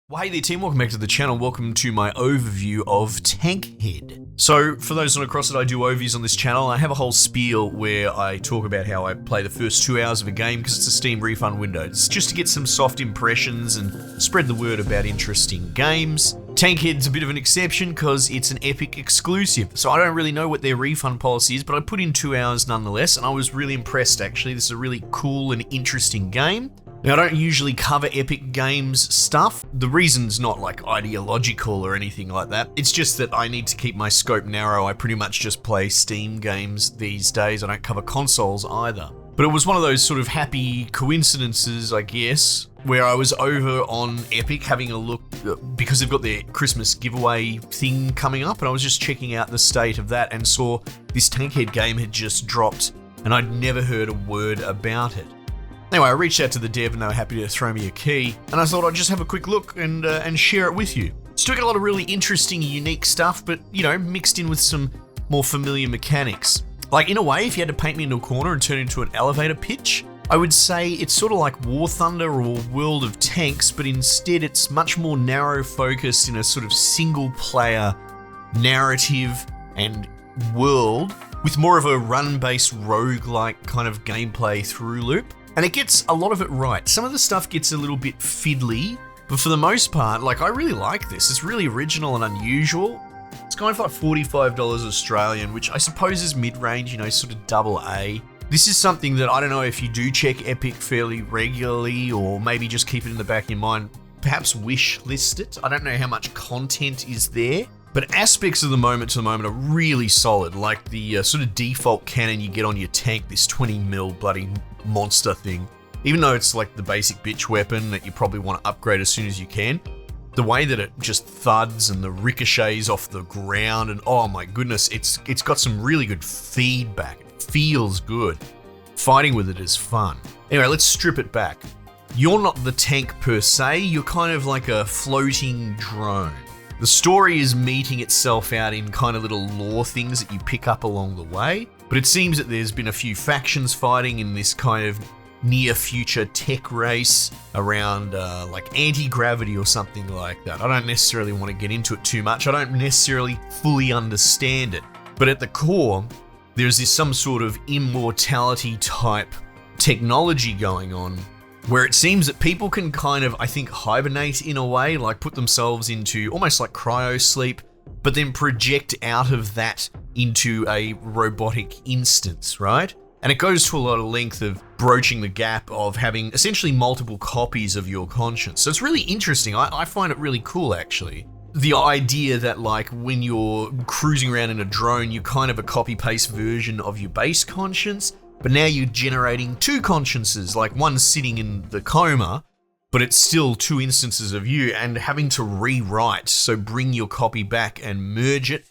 Well, hey there team, welcome back to the channel. Welcome to my overview of TankHead. So, for those not across it, I do overviews on this channel. I have a whole spiel where I talk about how I play the first 2 hours of a game because it's a Steam refund window. It's just to get some soft impressions and spread the word about interesting games. TankHead's a bit of an exception because it's an Epic exclusive, so I don't really know what their refund policy is, but I put in 2 hours nonetheless, and I was really impressed actually. This is a really cool and interesting game. Now, I don't usually cover Epic Games stuff. The reason's not like ideological or anything like that. It's just that I need to keep my scope narrow. I pretty much just play Steam games these days. I don't cover consoles either. But it was one of those sort of happy coincidences, I guess, where I was over on Epic having a look because they've got their Christmas giveaway thing coming up, and I was just checking out the state of that and saw this TankHead game had just dropped, and I'd never heard a word about it. Anyway, I reached out to the dev and they were happy to throw me a key, and I thought I'd just have a quick look and share it with you. Still got a lot of really interesting, unique stuff, but, you know, mixed in with some more familiar mechanics. Like, in a way, if you had to paint me into a corner and turn it into an elevator pitch, I would say it's sort of like War Thunder or World of Tanks, but instead it's much more narrow focused in a sort of single player narrative and world with more of a run-based roguelike kind of gameplay through loop. And it gets a lot of it right. Some of the stuff gets a little bit fiddly, but for the most part, like, I really like this. It's really original and unusual. It's going for like $45 Australian, which I suppose is mid-range, you know, sort of double A. This is something that I don't know if you do check Epic fairly regularly, or maybe just keep it in the back of your mind, perhaps wish list it. I don't know how much content is there, but aspects of the moment to the moment are really solid, like the sort of default cannon you get on your tank, this 20mm bloody monster thing. Even though it's like the basic bitch weapon that you probably want to upgrade as soon as you can, the way that it just thuds and the ricochets off the ground, and oh my goodness, it's got some really good feedback. It feels good. Fighting with it is fun. Anyway, let's strip it back. You're not the tank per se, you're kind of like a floating drone. The story is meeting itself out in kind of little lore things that you pick up along the way, but it seems that there's been a few factions fighting in this kind of near-future tech race around like anti-gravity or something like that. I don't necessarily want to get into it too much. I don't necessarily fully understand it, but at the core, there's some sort of immortality type technology going on, where it seems that people can kind of, I think, hibernate in a way, like put themselves into almost like cryo sleep, but then project out of that into a robotic instance, right? And it goes to a lot of length of broaching the gap of having essentially multiple copies of your conscience. So it's really interesting. I find it really cool, actually. The idea that, like, when you're cruising around in a drone, you're kind of a copy-paste version of your base conscience, but now you're generating two consciences, like one sitting in the coma, but it's still two instances of you, and having to rewrite, so bring your copy back and merge it.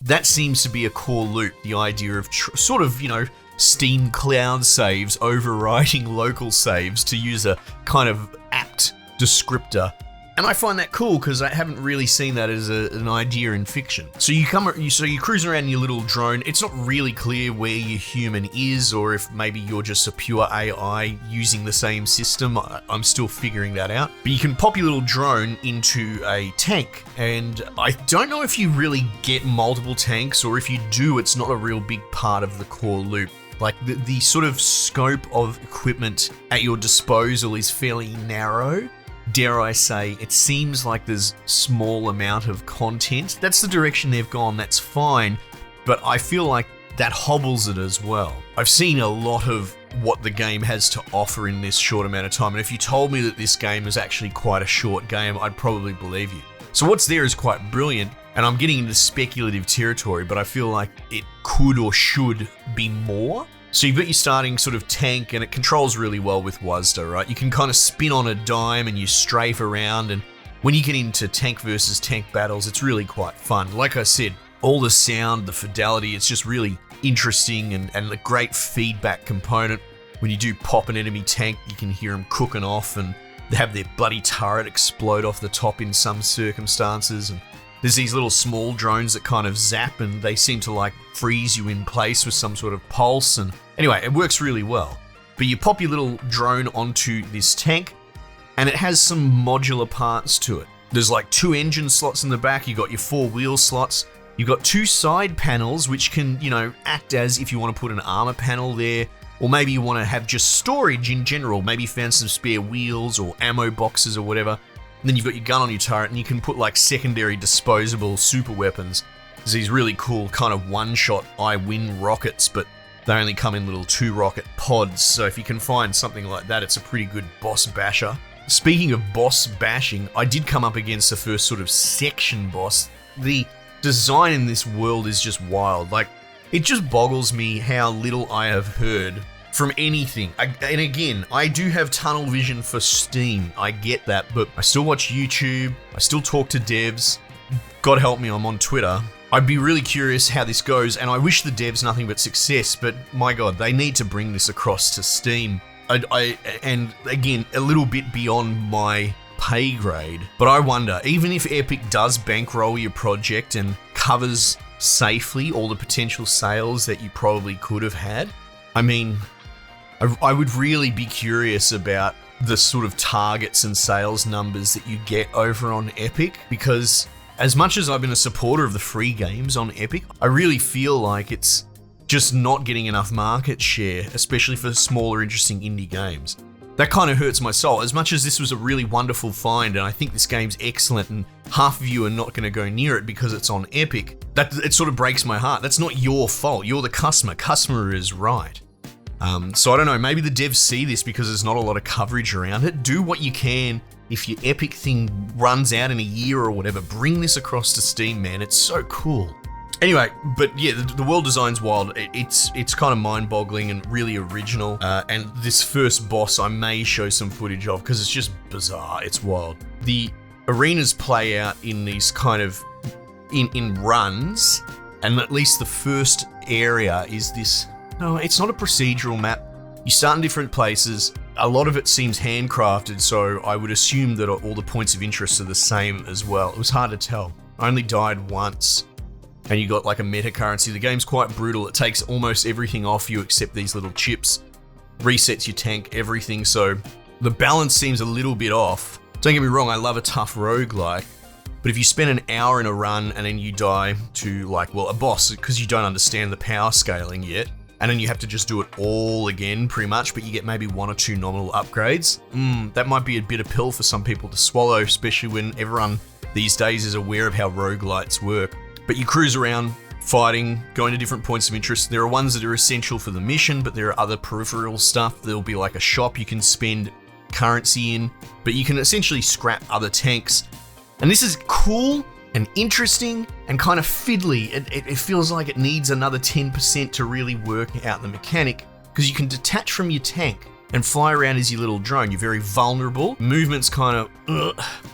That seems to be a core loop, the idea of sort of, you know, Steam cloud saves overriding local saves, to use a kind of apt descriptor. And I find that cool because I haven't really seen that as an idea in fiction. So you cruise around in your little drone. It's not really clear where your human is, or if maybe you're just a pure AI using the same system. I'm still figuring that out. But you can pop your little drone into a tank, and I don't know if you really get multiple tanks, or if you do, it's not a real big part of the core loop. Like, the sort of scope of equipment at your disposal is fairly narrow. Dare I say, it seems like there's small amount of content. That's the direction they've gone, that's fine, but I feel like that hobbles it as well. I've seen a lot of what the game has to offer in this short amount of time, and if you told me that this game is actually quite a short game, I'd probably believe you. So what's there is quite brilliant, and I'm getting into speculative territory, but I feel like it could or should be more. So you've got your starting sort of tank, and it controls really well with WASD, right? You can kind of spin on a dime and you strafe around, and when you get into tank versus tank battles, it's really quite fun. Like I said, all the sound, the fidelity, it's just really interesting, and a great feedback component. When you do pop an enemy tank, you can hear them cooking off, and they have their bloody turret explode off the top in some circumstances, and there's these little small drones that kind of zap, and they seem to like freeze you in place with some sort of pulse. And anyway, it works really well. But you pop your little drone onto this tank, and it has some modular parts to it. There's like 2 engine slots in the back, you got your 4 wheel slots, you've got 2 side panels which can, act as if you want to put an armor panel there, or maybe you want to have just storage in general, maybe you found some spare wheels or ammo boxes or whatever. And then you've got your gun on your turret and you can put like secondary disposable super weapons. There's these really cool kind of one-shot I win rockets, but they only come in little 2-rocket pods, so if you can find something like that, it's a pretty good boss basher. Speaking of boss bashing, I did come up against the first sort of section boss. The design in this world is just wild. Like, it just boggles me how little I have heard from anything. And again, I do have tunnel vision for Steam, I get that, but I still watch YouTube, I still talk to devs. God help me, I'm on Twitter. I'd be really curious how this goes, and I wish the devs nothing but success, but my god, they need to bring this across to Steam. And again, a little bit beyond my pay grade, but I wonder, even if Epic does bankroll your project and covers safely all the potential sales that you probably could have had, I mean, I would really be curious about the sort of targets and sales numbers that you get over on Epic, because as much as I've been a supporter of the free games on Epic, I really feel like it's just not getting enough market share, especially for smaller, interesting indie games. That kind of hurts my soul. As much as this was a really wonderful find, and I think this game's excellent, and half of you are not going to go near it because it's on Epic, it sort of breaks my heart. That's not your fault. You're the customer. Customer is right. So I don't know, maybe the devs see this because there's not a lot of coverage around it. Do what you can. If your Epic thing runs out in a year or whatever, bring this across to Steam, man. It's so cool. Anyway, but yeah, the world design's wild. It's kind of mind-boggling and really original. And this first boss I may show some footage of because it's just bizarre. It's wild. The arenas play out in these kind of in runs, and at least the first area is this. No, it's not a procedural map. You start in different places. A lot of it seems handcrafted, so I would assume that all the points of interest are the same as well. It was hard to tell. I only died once, and you got like a meta currency. The game's quite brutal. It takes almost everything off you except these little chips, resets your tank, everything, so the balance seems a little bit off. Don't get me wrong, I love a tough roguelike, but if you spend an hour in a run and then you die to a boss because you don't understand the power scaling yet, and then you have to just do it all again, pretty much, but you get maybe 1 or 2 nominal upgrades. That might be a bitter pill for some people to swallow, especially when everyone these days is aware of how roguelites work. But you cruise around, fighting, going to different points of interest. There are ones that are essential for the mission, but there are other peripheral stuff. There'll be like a shop you can spend currency in, but you can essentially scrap other tanks. And this is cool and interesting and kind of fiddly. It feels like it needs another 10% to really work out the mechanic, because you can detach from your tank and fly around as your little drone. You're very vulnerable. Movement's kind of,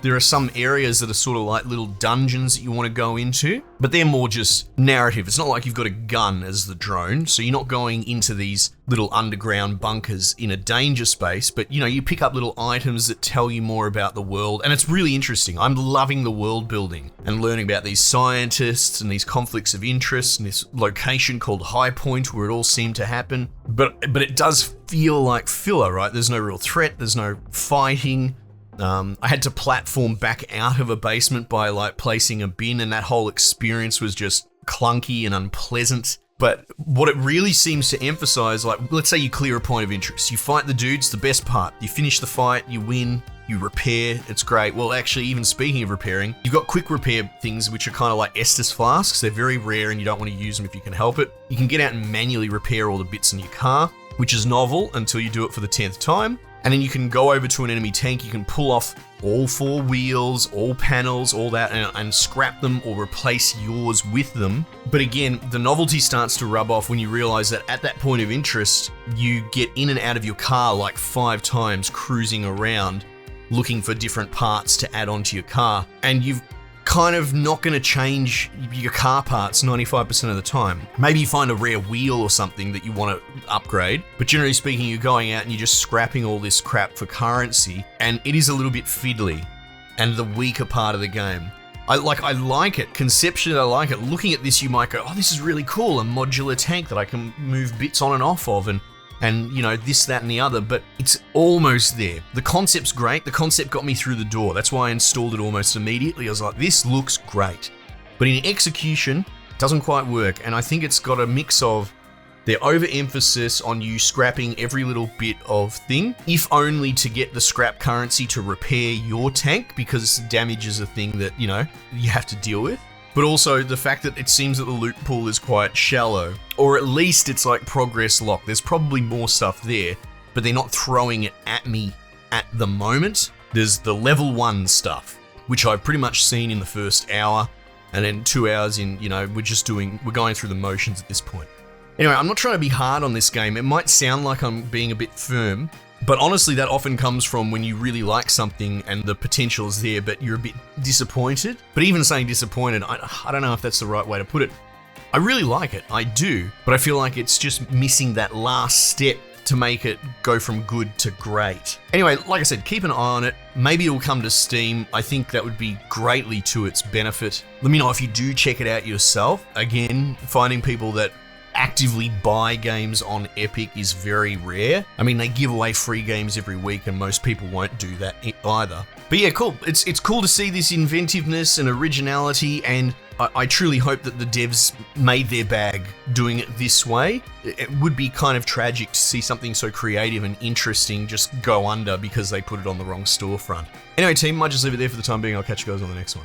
There are some areas that are sort of like little dungeons that you want to go into, but they're more just narrative. It's not like you've got a gun as the drone, so you're not going into these little underground bunkers in a danger space, but you pick up little items that tell you more about the world, and it's really interesting. I'm loving the world building and learning about these scientists and these conflicts of interest and this location called Highpoint where it all seemed to happen. But it does feel like filler, right? There's no real threat, there's no fighting. I had to platform back out of a basement by placing a bin, and that whole experience was just clunky and unpleasant. But what it really seems to emphasize, let's say you clear a point of interest, you fight the dudes, the best part, you finish the fight, you win, you repair, it's great. Well, actually, even speaking of repairing, you've got quick repair things which are kind of like Estus flasks. They're very rare and you don't want to use them if you can help it. You can get out and manually repair all the bits in your car, which is novel until you do it for the 10th time. And then you can go over to an enemy tank, you can pull off all 4 wheels, all panels, all that, and scrap them or replace yours with them. But again, the novelty starts to rub off when you realize that at that point of interest, you get in and out of your car 5 times cruising around, looking for different parts to add onto your car. And you've kind of not going to change your car parts 95% of the time. Maybe you find a rare wheel or something that you want to upgrade, but generally speaking, you're going out and you're just scrapping all this crap for currency, and it is a little bit fiddly and the weaker part of the game. I like it. Conceptually, I like it. Looking at this, you might go, oh, this is really cool, a modular tank that I can move bits on and off of, and and, you know, this, that, and the other, but it's almost there. The concept's great. The concept got me through the door. That's why I installed it almost immediately. I was like, this looks great. But in execution, it doesn't quite work, and I think it's got a mix of their overemphasis on you scrapping every little bit of thing, if only to get the scrap currency to repair your tank, because damage is a thing that, you know, you have to deal with. But also the fact that it seems that the loot pool is quite shallow, or at least it's like progress locked. There's probably more stuff there, but they're not throwing it at me at the moment. There's the level 1 stuff, which I've pretty much seen in the first hour, and then 2 hours in, you know, we're going through the motions at this point. Anyway, I'm not trying to be hard on this game. It might sound like I'm being a bit firm, but honestly, that often comes from when you really like something and the potential is there, but you're a bit disappointed. But even saying disappointed, I don't know if that's the right way to put it. I really like it, I do, but I feel like it's just missing that last step to make it go from good to great. Anyway, like I said, keep an eye on it. Maybe it'll come to Steam. I think that would be greatly to its benefit. Let me know if you do check it out yourself. Again, finding people that actively buy games on Epic is very rare. I mean, they give away free games every week and most people won't do that either. But yeah, cool. It's cool to see this inventiveness and originality, and I truly hope that the devs made their bag doing it this way. It would be kind of tragic to see something so creative and interesting just go under because they put it on the wrong storefront. Anyway, team, might just leave it there for the time being. I'll catch you guys on the next one.